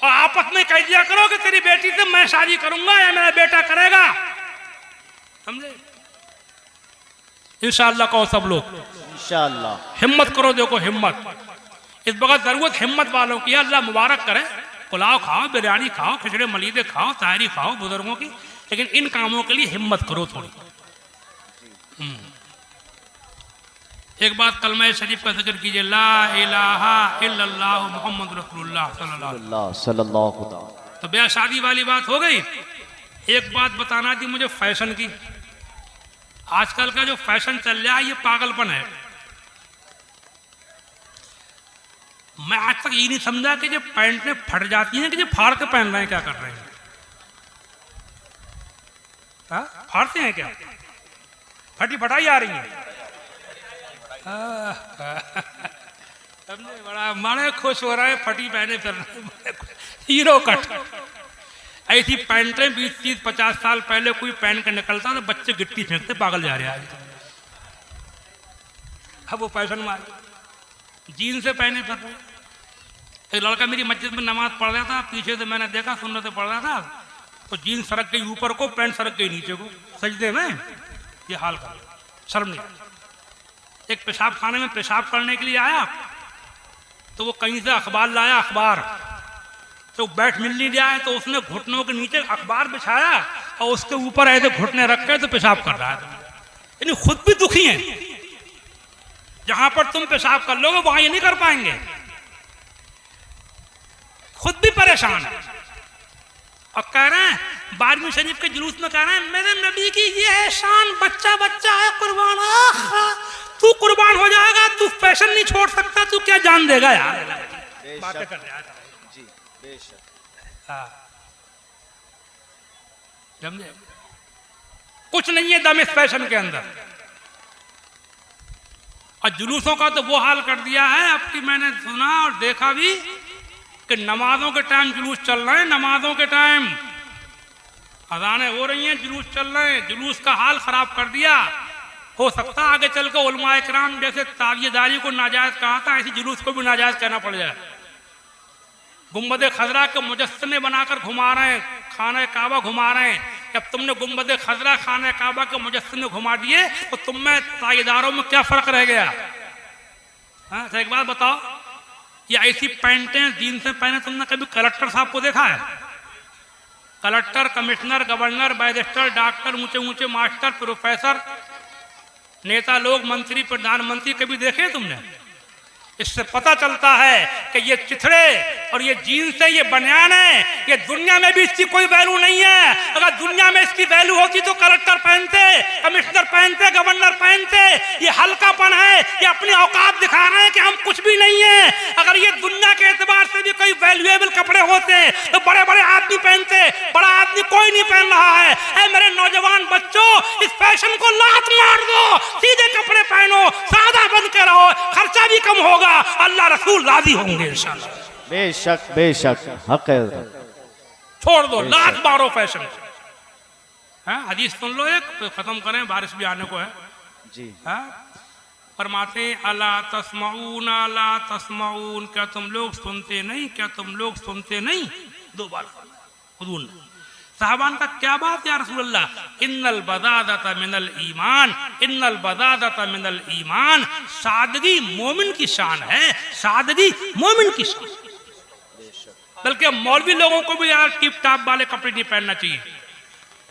और आपस में कह दिया करो कि तेरी बेटी से मैं शादी करूंगा या मेरा बेटा करेगा, समझे? इंशाअल्लाह कहो सब लोग इंशाअल्लाह। हिम्मत करो, देखो हिम्मत, इस वक्त जरूरत हिम्मत वालों की है। अल्लाह मुबारक करे, पुलाव खाओ, बिरयानी खाओ, खिचड़े मलीदे खाओ, तायरी खाओ बुजुर्गों की, लेकिन इन कामों के लिए हिम्मत करो थोड़ी। एक बात कलमा शरीफ का जिक्र कीजिए, ला इलाहा इल्लल्लाह मुहम्मद रसूलुल्लाह सल्लल्लाहु अलैहि वसल्लम। तो ब्याह शादी वाली बात हो गई। एक बात बताना थी मुझे फैशन की। आजकल का जो फैशन चल रहा है ये पागलपन है। मैं आज तक ये नहीं समझा कि जो पैंटें फट जाती हैं कि जो फाड़ के पहन रहे हैं, क्या कर रहे हैं? फाड़ते हैं क्या? फटी फटाई आ रही है। समझे? बड़ा खुश हो रहा है, फटी पहने फिर हीरो कट। ऐसी पैंटें 20-30-50 साल पहले कोई पहन के निकलता तो बच्चे गिट्टी फेंकते, पागल जा रहे हैं। अब वो फैशन मार जीन्स से पहने फिर रहे। एक लड़का मेरी मस्जिद में नमाज पढ़ रहा था, पीछे से मैंने देखा, सुन्नत से पढ़ रहा था, तो जीन्स सड़क के ऊपर को, पैंट सड़क के नीचे को, सजदे में ये हाल कर, शर्म नहीं। एक पेशाब खाने में पेशाब करने के लिए आया तो वो कहीं से अखबार लाया, अखबार तो बैठ मिल नहीं रहा है, तो उसने घुटनों के नीचे अखबार बिछाया और उसके ऊपर ऐसे घुटने रख के तो पेशाब कर रहा है। यानी खुद भी दुखी है। जहां पर तुम पेशाब कर लोगे वहां ये नहीं कर पाएंगे, खुद भी परेशान है। और कह रहे हैं 12वीं शरीफ के जुलूस में कह रहे हैं मेरे नबी की ये है शान, बच्चा बच्चा है कुर्बान। तू कुर्बान हो जाएगा, तू फैशन नहीं छोड़ सकता, तू क्या जान देगा यार? बातें कर रहा है जी, बेशक। समझे? कुछ नहीं है दम इस फैशन के अंदर। और जुलूसों का तो वो हाल कर दिया है अब कि मैंने सुना और देखा भी कि नमाजों के टाइम जुलूस चल रहे हैं, नमाजों के टाइम अजानें हो रही हैं, जुलूस चल रहे हैं। जुलूस का हाल खराब कर दिया। हो सकता है आगे चल कर उलमाए किराम जैसे ताबियदारी को नाजायज कहा था, ऐसी जुलूस को भी नाजायज कहना पड़ जाए। गुम्बद खजरा के मुजस्समे बनाकर घुमा रहे हैं, खाने काबा घुमा रहे हैं। जब तुमने गुम्बद खजरा खाने काबा के मुजस्समे घुमा दिए तो तुम में ताबेदारों में क्या फर्क रह गया? हाँ, एक बात बताओ, ये ऐसी पैंटें जीन्सें पहने तुमने कभी कलेक्टर साहब को देखा है? Collector, commissioner, governor, barrister, doctor, ऊंचे ऊंचे मास्टर, प्रोफेसर, नेता लोग, मंत्री, प्रधानमंत्री कभी देखे तुमने? इससे पता चलता है कि ये चिथड़े और ये जीन्स है, ये बनियान है, ये दुनिया में भी इसकी कोई वैल्यू नहीं है। अगर दुनिया में इसकी वैल्यू होती तो कलेक्टर पहनते, कमिश्नर पहनते, गवर्नर पहनते। ये हल्कापन है, ये अपनी औकात दिखा रहे हैं कि हम कुछ भी नहीं है। अगर ये दुनिया के एतबार से भी कोई वैल्यूएबल कपड़े होते तो बड़े बड़े आदमी पहनते, बड़ा आदमी कोई नहीं पहन रहा है। ऐ मेरे नौजवान बच्चों, इस फैशन को लात मार दो, सीधे कपड़े पहनो, सादा बन के रहो, खर्चा भी कम होगा, अल्लाह रसूल राजी होंगे इंशाअल्लाह। बेशक बेशक, हक है। छोड़ दो, लात मारो फैशन। हाँ, हदीस सुन लो, एक खत्म करें, बारिश भी आने को है जी। हाँ, फरमाते अला तस्माऊन, अला तस्माऊन, क्या तुम लोग सुनते नहीं, क्या तुम लोग सुनते नहीं? 2 बार हुजूर ने। साहबान का क्या बात या रसूलल्लाह? इन्नल बदादता मिनल ईमान, इन्नल बदादता मिनल ईमान। सादगी मोमिन की शान है, सादगी मोमिन की शान। बल्कि मौलवी लोगों को भी यार टिप टाप वाले कपड़े नहीं पहनना चाहिए,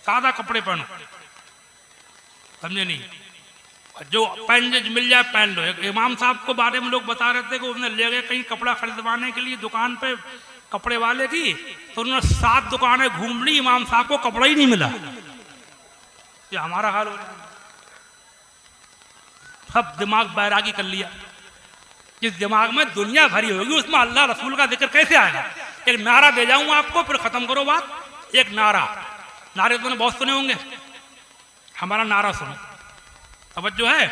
सादा कपड़े पहनो, समझे नहीं? जो पहन मिल जाए पहन लो। एक इमाम साहब को बारे में लोग बता रहे थे कि उसने ले गए कहीं कपड़ा खरीदवाने के लिए दुकान पे, कपड़े वाले की, तो उन्होंने 7 दुकानें घूम ली, इमाम साहब को कपड़ा ही नहीं मिला। ये हमारा हाल हो रहा है। सब दिमाग बैरागी कर लिया। जिस दिमाग में दुनिया भरी होगी उसमें अल्लाह रसूल का जिक्र कैसे आएगा? एक नारा दे जाऊंगा आपको, फिर खत्म करो बात। एक नारा, नारे तुमने बहुत सुने होंगे, हमारा नारा सुनो, तवज्जो है।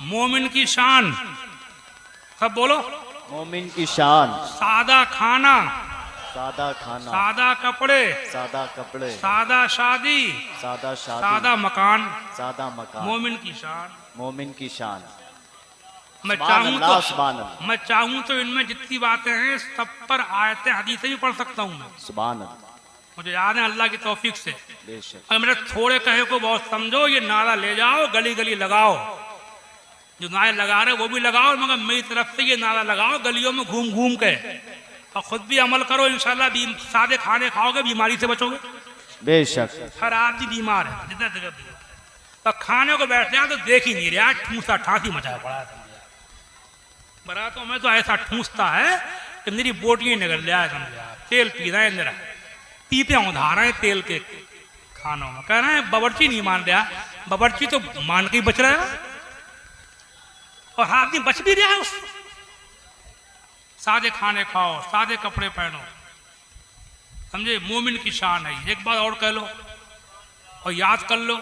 मोमिन की शान, सब बोलो। मोमिन की शान। सादा खाना, सादा खाना, सादा कपड़े, सादा कपड़े, सादा शादी, सादा शादी, सादा मकान, सादा मकान। मोमिन की शान। मोमिन की शान। मैं सुभान चाहूँ अल्लाह, तो सुभान अल्लाह, मैं चाहूँ तो इनमें जितनी बातें हैं सब पर आयतें हदीसें भी पढ़ सकता हूँ मैं। सुभान अल्लाह, मुझे याद है अल्लाह की तौफीक से। बेशक, अगर मेरे थोड़े कहे को बहुत समझो, ये नारा ले जाओ, गली गली लगाओ, जो नारे लगा रहे वो भी लगाओ, मगर मेरी तरफ से ये नारा लगाओ गलियों में घूम घूम के, और खुद भी अमल करो। इंशाल्लाह सादे खाने खाओगे, बीमारी से बचोगे। बेशक, हर आदमी बीमार है, जितना जगह भी हो। और खाने को बैठ जाए तो देख ही नहीं रहा, ठूसा ठासी मचाया पड़ा है। बरातों में तो ऐसा ठूसता है कि मेरी बोटियां निकल लिया, समझा। तेल पी रहे हैं, मेरा पीपे उधार रहे हैं तेल के खानों में। कह रहे हैं बावर्ची नहीं मान रहा, बावर्ची तो मान के ही बच रहा है, और हर आदमी बच भी रहा है उससे। सादे खाने खाओ, सादे कपड़े पहनो, समझे, मोमिन की शान है। एक बात और कह लो और याद कर लो,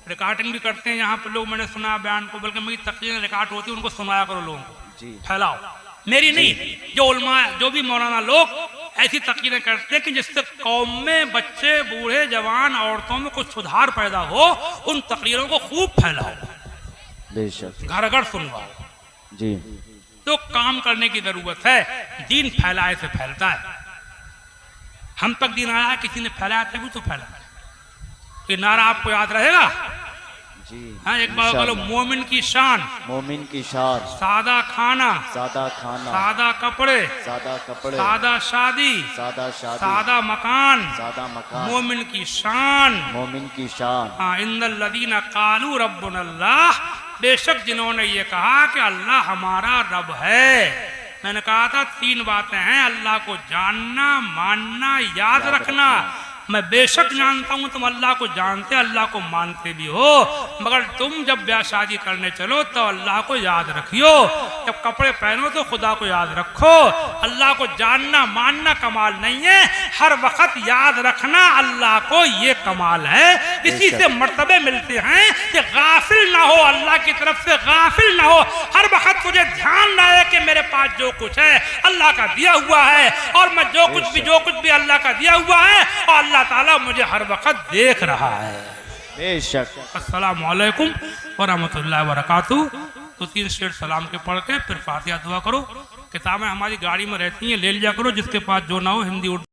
रिकॉर्डिंग भी करते हैं यहाँ पे लोग, मैंने सुना बयान को, बल्कि मेरी तकरीरें रिकॉर्ड होती है, उनको सुनाया करो लोगों को, जी, फैलाओ। मेरी नहीं, जो उलमा, जो भी मौलाना लोग ऐसी तकरीरें करते हैं कि जिससे कौम में बच्चे, बूढ़े, जवान, औरतों में कुछ सुधार पैदा हो, उन तकरीरों को खूब फैलाओ, बेशक, घर घर सुनवाओ। जी, तो काम करने की जरूरत है। दीन फैलाए से फैलता है। हम तक दीन आया, किसी ने फैलाया तभी तो फैला। ये नारा आपको याद रहेगा। जी, हाँ, एक बार बोलो, इंशाअल्लाह। मोमिन की शान, मोमिन की शान, सादा खाना, सादा खाना, सादा कपड़े, सादा कपड़े, सादा शादी, सादा शादी, सादा मकान, सादा मकान, मोमिन की शान। मोमिन की शान, हाँ, इन्नल्लज़ीना क़ालू रब्बुनल्लाह, बेशक जिन्होंने ये कहा कि अल्लाह हमारा रब है। मैंने कहा था 3 बातें हैं, अल्लाह को जानना, मानना, याद रखना। मैं बेशक जानता हूं तुम अल्लाह को जानते, अल्लाह को मानते भी हो, मगर तुम जब ब्याह शादी करने चलो तो अल्लाह को याद रखियो। जब कपड़े पहनो तो खुदा को याद रखो। अल्लाह को जानना मानना कमाल नहीं है, हर वक्त याद रखना अल्लाह को, ये कमाल है। इसी से मर्तबे मिलते हैं कि गाफिल ना हो, अल्लाह की तरफ से गाफिल ना हो। हर वक्त तुझे ध्यान रहे कि मेरे पास जो कुछ है अल्लाह का दिया हुआ है, और मैं जो कुछ भी अल्लाह का दिया हुआ है, और अल्लाह ताला मुझे हर वक्त देख रहा है। बेशक। अस्सलामु अलैकुम व रहमतुल्लाहि व बरकातुहू। तो 3 शेर सलाम के पढ़ के फिर फातिहा दुआ करो। किताबें हमारी गाड़ी में रहती हैं, ले लिया करो, जिसके पास जो ना हो, हिंदी उर्दू